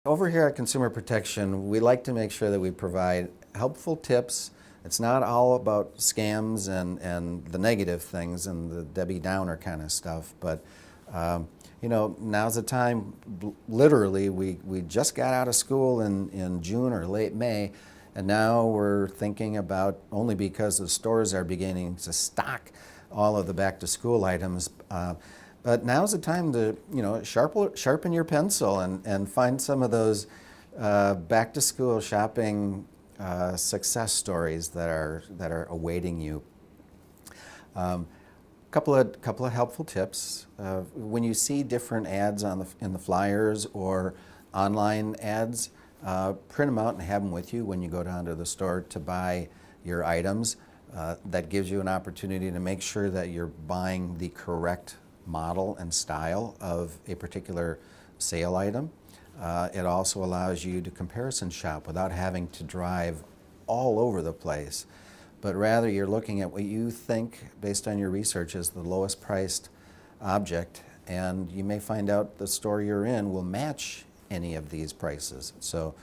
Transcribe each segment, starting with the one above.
Over here at Consumer Protection, we like to make sure that we provide helpful tips. It's not all about scams and the negative things and the Debbie Downer kind of stuff, but you know, now's the time. Literally, we just got out of school in June or late May, and now we're thinking about, only because the stores are beginning to stock all of the back-to-school items, but now's the time to, you know, sharpen your pencil and find some of those back-to-school shopping success stories that are awaiting you. Couple of helpful tips. When you see different ads in the flyers or online ads, print them out and have them with you when you go down to the store to buy your items. That gives you an opportunity to make sure that you're buying the correct model and style of a particular sale item. It also allows you to comparison shop without having to drive all over the place, but rather you're looking at what you think, based on your research, is the lowest priced object, and you may find out the store you're in will match any of these prices. So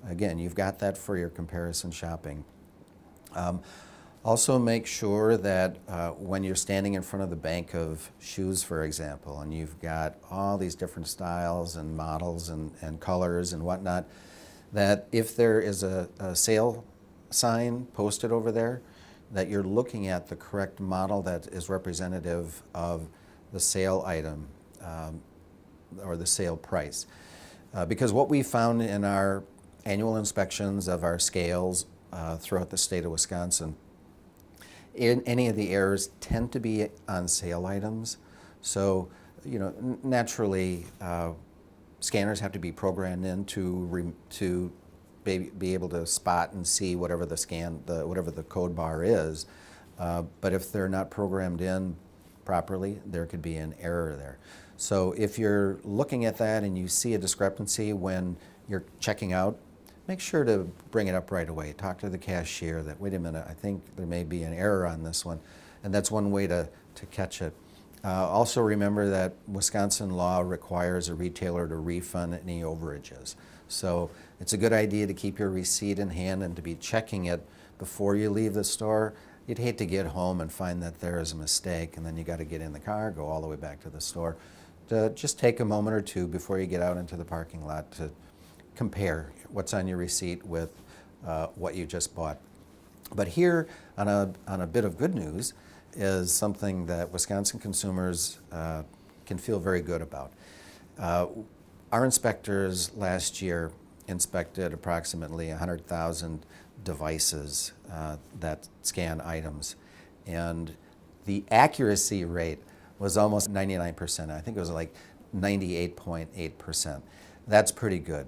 again, you've got that for your comparison shopping. Also make sure that when you're standing in front of the bank of shoes, for example, and you've got all these different styles and models and colors and whatnot, that if there is a sale sign posted over there, that you're looking at the correct model that is representative of the sale item or the sale price. Because what we found in our annual inspections of our scales throughout the state of Wisconsin, any of the errors tend to be on sale items. So, you know, naturally, scanners have to be programmed in to be able to spot and see whatever whatever the code bar is. But if they're not programmed in properly, there could be an error there. So if you're looking at that and you see a discrepancy when you're checking out, make sure to bring it up right away. Talk to the cashier that, wait a minute, I think there may be an error on this one. And that's one way to catch it. Also remember that Wisconsin law requires a retailer to refund any overages. So it's a good idea to keep your receipt in hand and to be checking it before you leave the store. You'd hate to get home and find that there is a mistake and then you got to get in the car, go all the way back to the store. Just take a moment or two before you get out into the parking lot to compare what's on your receipt with what you just bought. But here, on a bit of good news, is something that Wisconsin consumers can feel very good about. Our inspectors last year inspected approximately 100,000 devices that scan items, and the accuracy rate was almost 99%. I think it was like 98.8%. That's pretty good.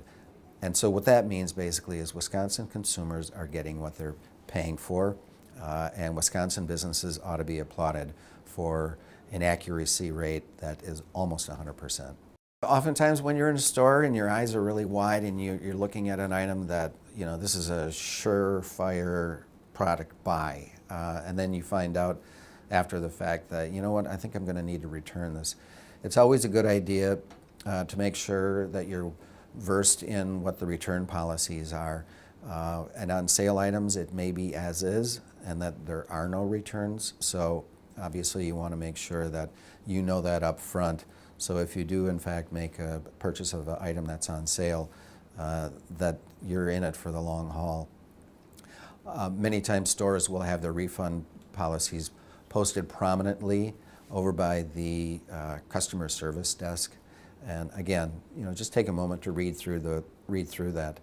And so what that means basically is Wisconsin consumers are getting what they're paying for, and Wisconsin businesses ought to be applauded for an accuracy rate that is almost 100%. Oftentimes when you're in a store and your eyes are really wide and you're looking at an item that, you know, this is a surefire product buy, and then you find out after the fact that, you know what, I think I'm going to need to return this. It's always a good idea to make sure that you're versed in what the return policies are. And on sale items, it may be as is and that there are no returns. So obviously you want to make sure that you know that up front. So if you do in fact make a purchase of an item that's on sale, that you're in it for the long haul. Many times stores will have their refund policies posted prominently over by the customer service desk. And again, you know, just take a moment to read through that.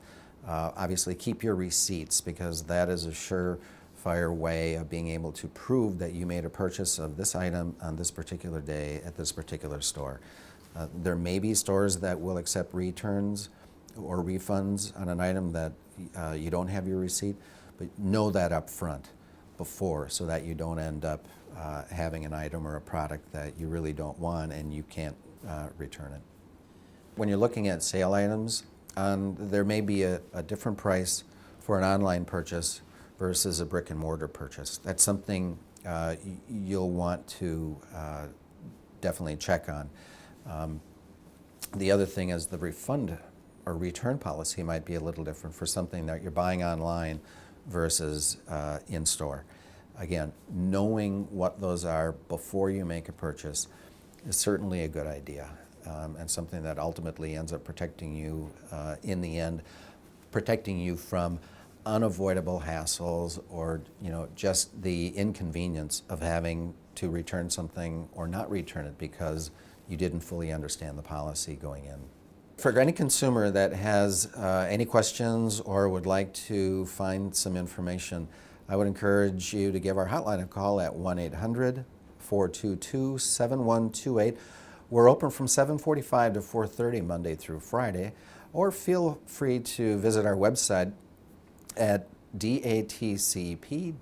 Obviously, keep your receipts, because that is a surefire way of being able to prove that you made a purchase of this item on this particular day at this particular store. There may be stores that will accept returns or refunds on an item that you don't have your receipt, but know that up front before, so that you don't end up having an item or a product that you really don't want and you can't return it. When you're looking at sale items, there may be a different price for an online purchase versus a brick and mortar purchase. That's something you'll want to definitely check on. The other thing is the refund or return policy might be a little different for something that you're buying online versus in-store. Again, knowing what those are before you make a purchase is certainly a good idea, and something that ultimately ends up protecting you in the end, protecting you from unavoidable hassles or just the inconvenience of having to return something or not return it because you didn't fully understand the policy going in. For any consumer that has any questions or would like to find some information, I would encourage you to give our hotline a call at 1-800-422-7128. We're open from 7:45 to 4:30 Monday through Friday, or feel free to visit our website at datcp.wi.gov.